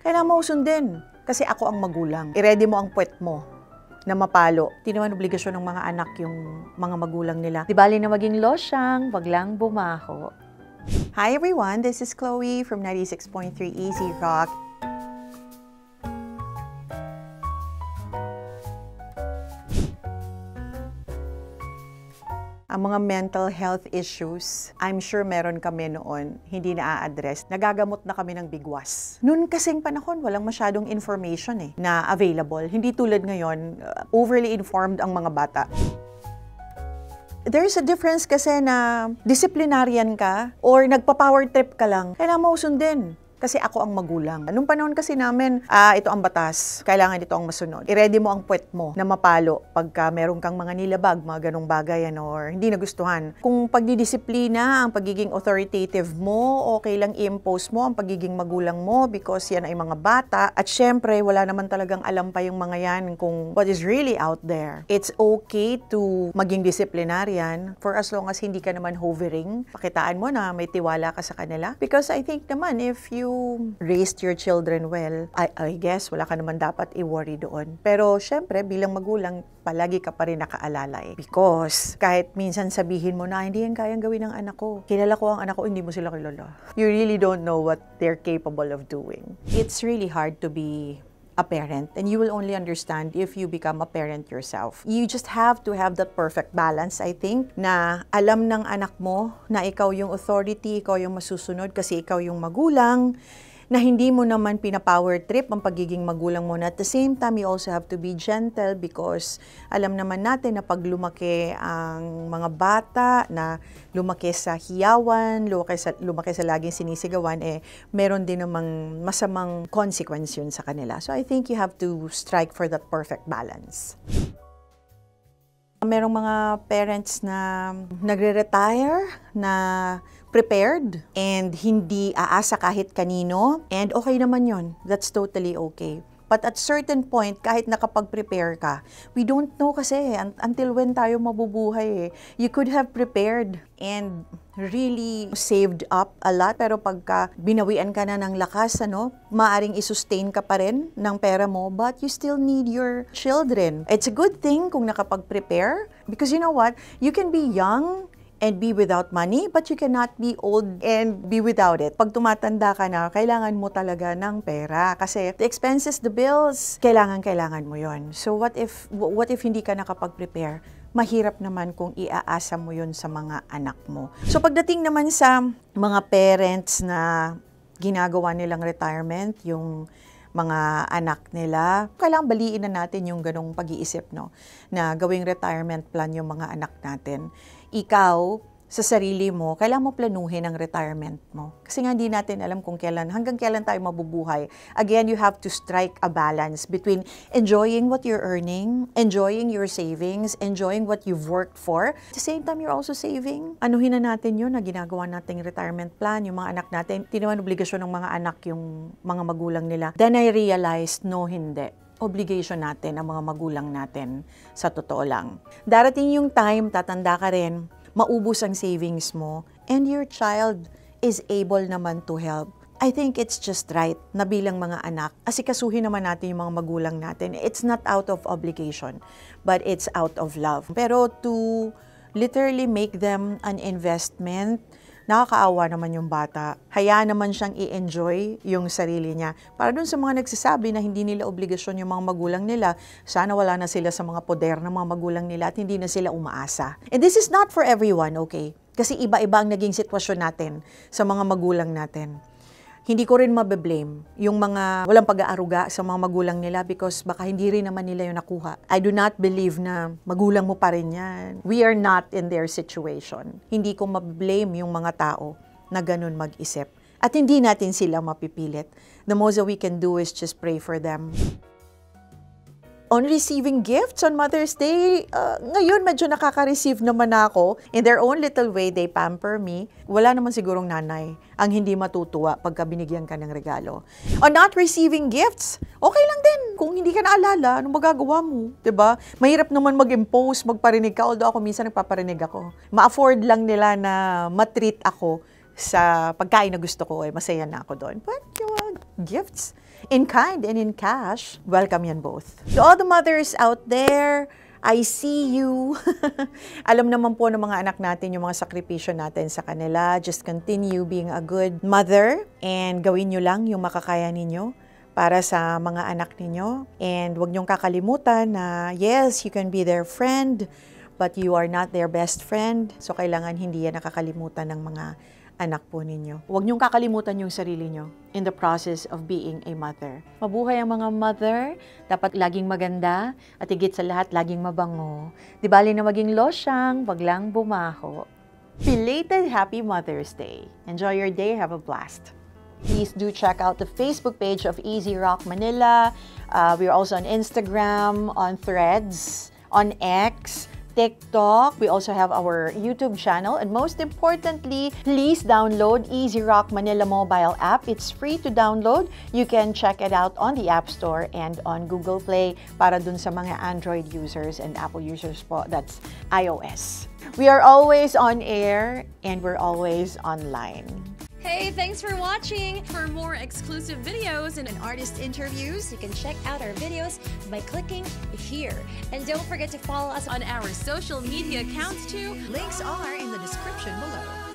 kailangan mo sundin. Kasi ako ang magulang. I-ready mo ang puwet mo na mapalo. Di naman obligasyon ng mga anak yung mga magulang nila. Di bali na maging losyang, wag lang bumaho. Hi everyone, this is Chloe from 96.3 Easy Rock. Ang mga mental health issues, I'm sure meron kami noon, hindi na-a-address. Nagagamot na kami ng bigwas. Noon kasing panahon, walang masyadong information na available. Hindi tulad ngayon, overly informed ang mga bata. There's a difference kasi na disciplinarian ka or nagpa-power trip ka lang, kailangan mo sundin. Kasi ako ang magulang. Nung panahon kasi namin, ito ang batas. Kailangan ito ang masunod. I-ready mo ang puwet mo na mapalo pagka meron kang mga nilabag, mga ganong bagay, or hindi nagustuhan. Kung pagdidisiplina, ang pagiging authoritative mo, okay lang i-impose mo ang pagiging magulang mo because yan ay mga bata. At syempre, wala naman talagang alam pa yung mga yan kung what is really out there. It's okay to maging disciplinarian for as long as hindi ka naman hovering. Pakitaan mo na may tiwala ka sa kanila. Because I think naman, if you raised your children well, I guess wala ka naman dapat i-worry doon. Pero syempre, bilang magulang, palagi ka pa rin nakaalala Because kahit minsan sabihin mo na, hindi yan kayang gawin ng anak ko. Kilala ko ang anak ko, hindi mo sila kilala. You really don't know what they're capable of doing. It's really hard to be a parent, and you will only understand if you become a parent yourself. You just have to have that perfect balance, I think, na alam ng anak mo na ikaw yung authority, ikaw yung masusunod kasi ikaw yung magulang, na hindi mo naman pina-power trip ang pagiging magulang mo. Na at the same time, you also have to be gentle because alam naman natin na pag lumaki ang mga bata, na lumaki sa hiyawan, lumaki sa laging sinisigawan, meron din namang masamang consequence yun sa kanila. So I think you have to strike for that perfect balance. Merong mga parents na nagre-retire, na prepared, and hindi aasa kahit kanino, and okay naman yun. That's totally okay. But at certain point, kahit nakapag-prepare ka, we don't know kasi until when tayo mabubuhay. You could have prepared and really saved up a lot, pero pagka binawian ka na ng lakas, maaring i-sustain ka pa rin ng pera mo, but you still need your children. It's a good thing kung nakapag-prepare, because you know what? You can be young and be without money, but you cannot be old and be without it. Pag tumatanda ka na, kailangan mo talaga ng pera. Kasi the expenses, the bills, kailangan mo yon. So what if hindi ka nakapag-prepare? Mahirap naman kung iaasa mo yon sa mga anak mo. So pagdating naman sa mga parents na ginagawa nilang retirement, yung mga anak nila, kailangan baliin na natin yung ganong pag-iisip, na gawing retirement plan yung mga anak natin. Ikaw, sa sarili mo, kailangan mo planuhin ang retirement mo. Kasi nga hindi natin alam kung hanggang kailan tayo mabubuhay. Again, you have to strike a balance between enjoying what you're earning, enjoying your savings, enjoying what you've worked for. At the same time, you're also saving. Anuhin na natin yun na ginagawa nating retirement plan, yung mga anak natin. Hindi naman obligasyon ng mga anak yung mga magulang nila. Then I realized, no, hindi. Obligation natin ang mga magulang natin, sa totoo lang. Darating yung time, tatanda ka rin, maubos ang savings mo, and your child is able naman to help. I think it's just right na bilang mga anak, asikasuhin naman natin yung mga magulang natin. It's not out of obligation, but it's out of love. Pero to literally make them an investment, nakakaawa naman yung bata. Hayaan naman siyang i-enjoy yung sarili niya. Para dun sa mga nagsasabi na hindi nila obligasyon yung mga magulang nila, sana wala na sila sa mga poder ng mga magulang nila at hindi na sila umaasa. And this is not for everyone, okay? Kasi iba-iba ang naging sitwasyon natin sa mga magulang natin. Hindi ko rin mabe-blame yung mga walang pag-aaruga sa mga magulang nila because baka hindi rin naman nila yung nakuha. I do not believe na magulang mo pa rin yan. We are not in their situation. Hindi ko mabe-blame yung mga tao na ganun mag-isip. At hindi natin sila mapipilit. The most that we can do is just pray for them. On receiving gifts on Mother's Day, ngayon medyo nakaka-receive naman ako. In their own little way, they pamper me. Wala naman sigurong nanay ang hindi matutuwa pagka binigyan ka ng regalo. On not receiving gifts, okay lang din. Kung hindi ka naalala, anong magagawa mo? 'Di ba? Mahirap naman mag-impose, magparinig ka. Although ako minsan nagpaparinig ako. Ma-afford lang nila na matreat ako sa pagkain na gusto ko, masaya na ako doon. But gifts, in kind and in cash, welcome yan both. To all the mothers out there, I see you. Alam naman po ng mga anak natin yung mga sakripisyo natin sa kanila. Just continue being a good mother and gawin nyo lang yung makakaya ninyo para sa mga anak ninyo. And huwag niyong kakalimutan na yes, you can be their friend, but you are not their best friend. So kailangan hindi yan nakakalimutan ng mga anak po ninyo. Huwag niyong kakalimutan yung sarili niyo in the process of being a mother. Mabuhay ang mga mother, dapat laging maganda, at higit sa lahat, laging mabango. Di bali na maging losyang, wag lang bumaho. Belated Happy Mother's Day. Enjoy your day, have a blast. Please do check out the Facebook page of Easy Rock Manila. We're also on Instagram, on Threads, on X, TikTok. We also have our YouTube channel. And most importantly, please download Easy Rock Manila mobile app. It's free to download. You can check it out on the App Store and on Google Play para dun sa mga Android users and Apple users po. That's iOS. We are always on air and we're always online. Hey, thanks for watching! For more exclusive videos and artist interviews, you can check out our videos by clicking here. And don't forget to follow us on our social media accounts too. Links are in the description below.